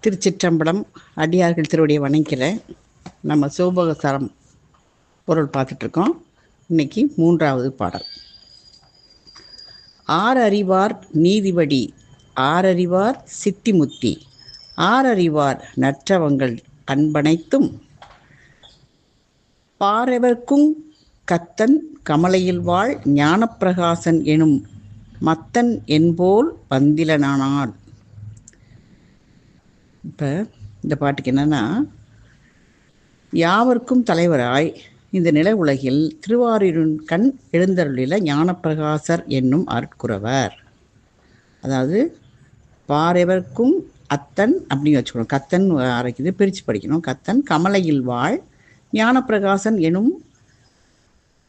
திருச்சிற்றம்பலம். அடியார்கள் திருவடியை வணங்கிறேன். நம்ம சிவபோகசாரம் பொருள் பார்த்துட்ருக்கோம். இன்னைக்கு 3வது பாடல். ஆரறிவார் நீதிபடி ஆரறிவார் சித்திமுத்தி ஆரறிவார் நற்றவங்கள் அன்பனைத்தும் பாரெவர்க்குங் கத்தன் கமலையில் வாழ் ஞானப்பிரகாசன் எனும் மத்தன் என்போல் வந்திலனானாள். இப்போ இந்த பாட்டுக்கு என்னென்னா, யாவர்க்கும் தலைவராய் இந்த நில உலகில் திருவாரூரின் கண் எழுந்தருளில ஞானப்பிரகாசர் என்னும் அருட்குரவர். அதாவது பாரெவர்க்கும் அத்தன் அப்படின்னு வச்சுக்கணும். கத்தன் அரைக்குது, பிரித்து படிக்கணும். கத்தன் கமலையில் வாழ் ஞானப்பிரகாசன் எனும்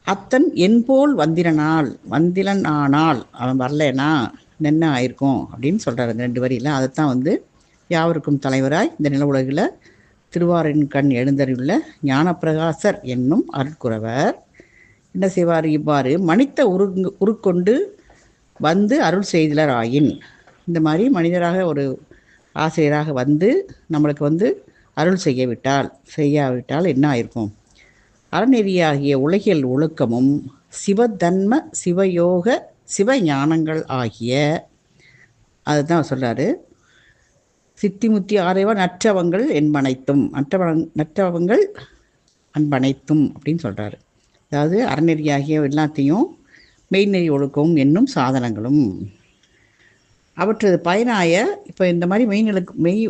அத்தன் என்போல் வந்திலன் ஆனால் அவன் வரலனா என்ன ஆயிருக்கும் அப்படின்னு சொல்கிறாரு. அந்த 2 வரியில் அதைத்தான் யாவருக்கும் தலைவராய் இந்த நில உலகில் திருவாரூரின் கண் எழுந்தருளுள்ள ஞானப்பிரகாசர் என்னும் அருட்குரவர் என்ன செய்வார்? இவ்வாறு மனித உருக்கொண்டு வந்து அருள் செய்தலர் ஆயின், இந்த மாதிரி மனிதராக ஒரு ஆசிரியராக வந்து நம்மளுக்கு அருள் செய்யாவிட்டால் என்ன ஆயிருக்கும்? அறநெறியாகிய உலகியல் ஒழுக்கமும் சிவதன்ம சிவயோக சிவஞானங்கள் ஆகிய அதுதான் சொல்கிறாரு. சித்திமுத்தி ஆரைவா நற்றவங்கள் என்பனைத்தும் நற்றவங்கள் அன்பனைத்தும் அப்படின்னு சொல்கிறாரு. அதாவது அறநெறியாகிய எல்லாத்தையும் மெய்நெறி ஒழுக்கமும் என்னும் சாதனங்களும் அவற்றது பயனாய இப்போ இந்த மாதிரி மெய்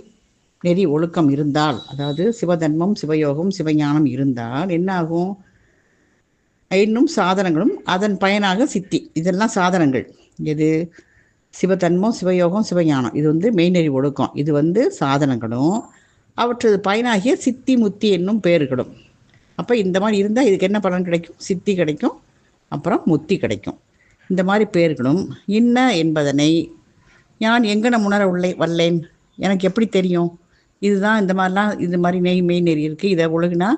நெறி ஒழுக்கம் இருந்தால், அதாவது சிவதன்மம் சிவயோகம் சிவஞானம் இருந்தால் என்ன ஆகும்? இன்னும் சாதனங்களும் அதன் பயனாக சித்தி, இதெல்லாம் சாதனங்கள். எது? சிவதன்மம் சிவயோகம் சிவஞானம், இது மெய்நெறி ஒழுக்கம், இது சாதனங்களும் அவற்றது பயனாகிய சித்தி முத்தி என்னும் பேர்களும். அப்போ இந்த மாதிரி இருந்தால் இதுக்கு என்ன பலன் கிடைக்கும்? சித்தி கிடைக்கும், அப்புறம் முத்தி கிடைக்கும். இந்த மாதிரி பேர்களும் இன்ன என்பதனை நான் எங்கன உணர வல்லேன், எனக்கு எப்படி தெரியும்? இதுதான் இந்த மாதிரிலாம், இது மாதிரி மெய்நெறி இருக்குது, இதை ஒழுகுனா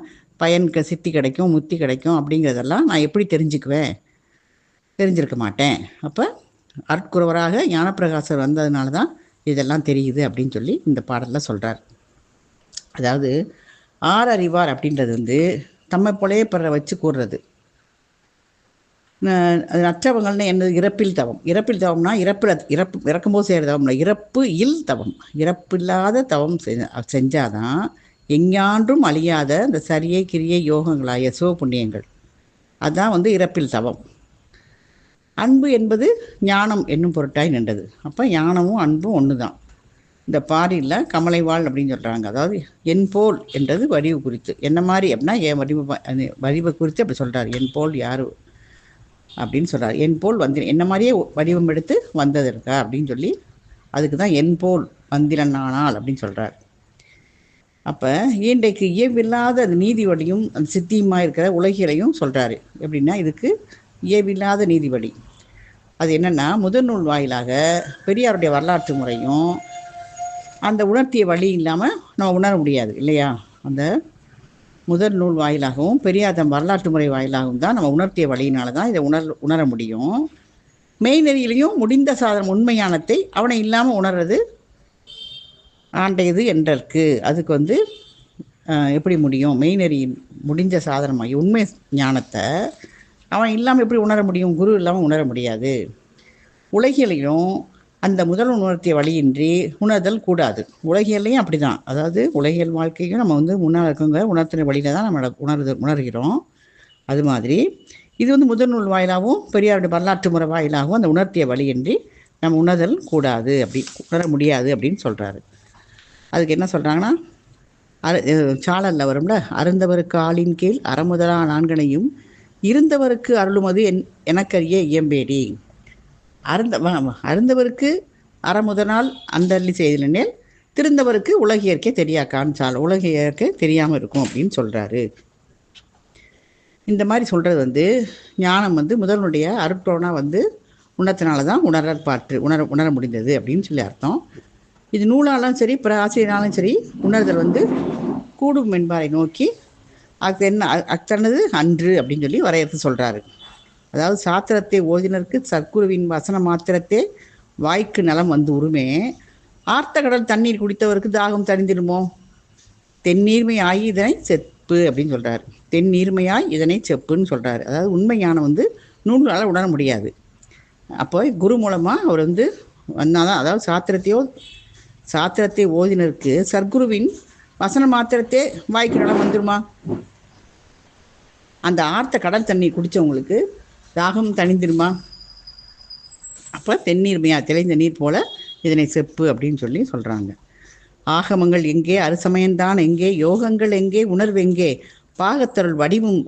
பயனுக்கு சித்தி கிடைக்கும் முத்தி கிடைக்கும் அப்படிங்கிறதெல்லாம் நான் எப்படி தெரிஞ்சுக்குவேன்? தெரிஞ்சிருக்க மாட்டேன். அப்போ அருட்குரவராக ஞானப்பிரகாசர் வந்ததுனால தான் இதெல்லாம் தெரியுது அப்படின்னு சொல்லி இந்த பாடலில் சொல்கிறார். அதாவது ஆரறிவார் அப்படின்றது தம்மை போலே பிற வச்சு கூறுறது. நற்றவங்கள்னு என்னது? இறப்பில் தவம்னா இறக்கும்போது செய்கிற தவம்னா தவம். இறப்பில்லாத தவம் செஞ்சாதான் எஞ்ஞான்றும் அழியாத இந்த சரியை கிரியை யோகங்களாய சிவபுண்ணியங்கள், அதுதான் இறப்பில் தவம். அன்பு என்பது ஞானம் என்னும் பொருட்டாய் நின்றது. அப்போ ஞானமும் அன்பும் ஒன்று தான். இந்த பாரியில் கமலைவாள் அப்படின்னு சொல்கிறாங்க. அதாவது என் போல் என்றது வடிவு குறித்து, என்ன மாதிரி அப்படின்னா என் வடிவை குறித்து அப்படி சொல்கிறார். என் போல் யார் அப்படின்னு சொல்கிறார். என் போல் என்ன மாதிரியே வடிவம் எடுத்து வந்ததற்கா அப்படின்னு சொல்லி அதுக்கு தான் என் போல் வந்திலனானால் அப்படின்னு சொல்கிறார். அப்போ இன்றைக்கு இயல்பில்லாத அந்த நீதி வழியும் அந்த சித்தியுமாக இருக்கிற உலகிலையும் சொல்கிறாரு. எப்படின்னா இதுக்கு இயல்பில்லாத நீதிபடி அது என்னென்னா, முதல் வாயிலாக பெரியாருடைய வரலாற்று முறையும் அந்த உணர்த்திய வழி இல்லாமல் நம்ம உணர முடியாது இல்லையா? அந்த முதல் நூல் வாயிலாகவும் பெரியார் வரலாற்று முறை வாயிலாகவும் தான் நம்ம உணர்த்திய வழியினால தான் இதை உணர முடியும். மெய்நெறியிலையும் முடிந்த சாதனம் உண்மையானத்தை அவனை இல்லாமல் உணர்றது ஆண்டையது என்றற்கு. அதுக்கு எப்படி முடியும்? மெய்நெறியின் முடிஞ்ச சாதனமாகி உண்மை ஞானத்தை அவன் இல்லாமல் எப்படி உணர முடியும்? குரு இல்லாமல் உணர முடியாது. உலகிலையும் அந்த முதல் உணர்த்திய வழியின்றி உணர்தல் கூடாது. உலகியலையும் அப்படி தான். அதாவது உலகியல் வாழ்க்கையும் நம்ம முன்னால் இருக்கவங்க உணர்த்தின வழியில் தான் நம்ம உணர்கிறோம். அது மாதிரி இது முதல் நூல் வாயிலாகவும் பெரியாருடைய வரலாற்று முறை வாயிலாகவும் அந்த உணர்த்திய வழியின்றி நம்ம உணர்தல் கூடாது, அப்படி உணர முடியாது அப்படின்னு சொல்கிறாரு. அதுக்கு என்ன சொல்கிறாங்கன்னா, சாளரில் வரும்ல, அருந்தவருக்கு ஆளின் கீழ் அறமுதலா நான்கனையும் இருந்தவருக்கு அருளுமது எனக்கறிய இயம்பேடி. அருந்தவருக்கு அறமுதனால் அந்தள்ளி செய்தலினேல் திருந்தவருக்கு உலகியற்கே தெரியாக்கான்னு உலகியற்கே தெரியாமல் இருக்கும் அப்படின்னு சொல்கிறாரு. இந்த மாதிரி சொல்கிறது ஞானம் முதல்வனுடைய அருட்பவனா உணர்த்தினால தான் உணர முடிந்தது அப்படின்னு சொல்லி அர்த்தம். இது நூலாலும் சரி பிற ஆசிரியராலும் சரி உணர்தல் கூடும் என்பாரை நோக்கி அது என்ன அத்தனது அன்று அப்படின்னு சொல்லி வரையறுத்து சொல்கிறாரு. அதாவது சாத்திரத்தை ஓதினருக்கு சற்குருவின் வசன மாத்திரத்தே வாய்க்கு நலம் உருமே ஆர்த்த கடல் தண்ணீர் குடித்தவருக்கு தாகம் தணிந்திருமோ? தென்னீர்மையாய் இதனை செப்பு அப்படின்னு சொல்கிறார். தென்னீர்மையாய் இதனை செப்புன்னு சொல்கிறாரு. அதாவது உண்மை ஞானம் வந்து நூல்களால் உணர முடியாது. அப்போ குரு மூலமாக அவர் வந்து வந்தாதான், அதாவது சாத்திரத்தை ஓதினருக்கு சர்க்குருவின் வசன மாத்திரத்தே வாய்க்கு நலம் வந்துருமா? அந்த ஆர்த்த கடல் தண்ணீர் குடித்தவங்களுக்கு தாகம் தணிந்துருமா? அப்போ தென்னீர்மையா தெளிந்த நீர் போல இதனை செப்பு அப்படின்னு சொல்லி சொல்கிறாங்க. ஆகமங்கள் எங்கே, அருசமயந்தான் எங்கே, யோகங்கள் எங்கே, உணர்வு எங்கே, பாகத்தருள் வடிவும்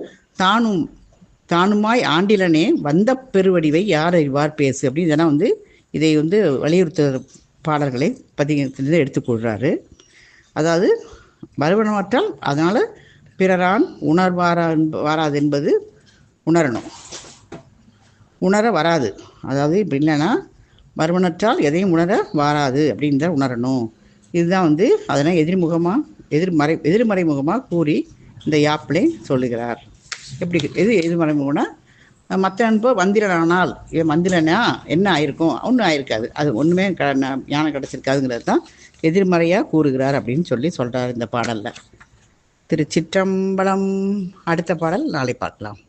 தானுமாய் ஆண்டிலனே வந்த பெருவடிவை யார் அறிவார் பேசு அப்படின்னு இதெல்லாம் வந்து இதை வந்து வலியுறுத்த பாடல்களை பதிகத்திலிருந்து எடுத்துக்கொள்கிறாரு. அதாவது வருவனவற்றால் அதனால் பிறரான் வாராது என்பது உணரணும், உணர வராது. அதாவது இப்போ இல்லைன்னா வருவனற்றால் எதையும் உணர வாராது அப்படின்னு தான் உணரணும். இதுதான் வந்து அதனால் எதிர்மறை முகமாக கூறி இந்த யாப்பிலே சொல்லுகிறார். எப்படி எதிர்மறை முகம்னா, மற்ற அன்போ வந்திரனானால் இவன் வந்திரனா என்ன ஆயிருக்கும்? ஒன்றும் ஆயிருக்காது, அது ஒன்றுமே ஞானம் கிடச்சிருக்காதுங்கிறது தான் எதிர்மறையாக கூறுகிறார் அப்படின்னு சொல்கிறார் இந்த பாடலில். திருச்சிற்றம்பலம். அடுத்த பாடல் நாளை பார்க்கலாம்.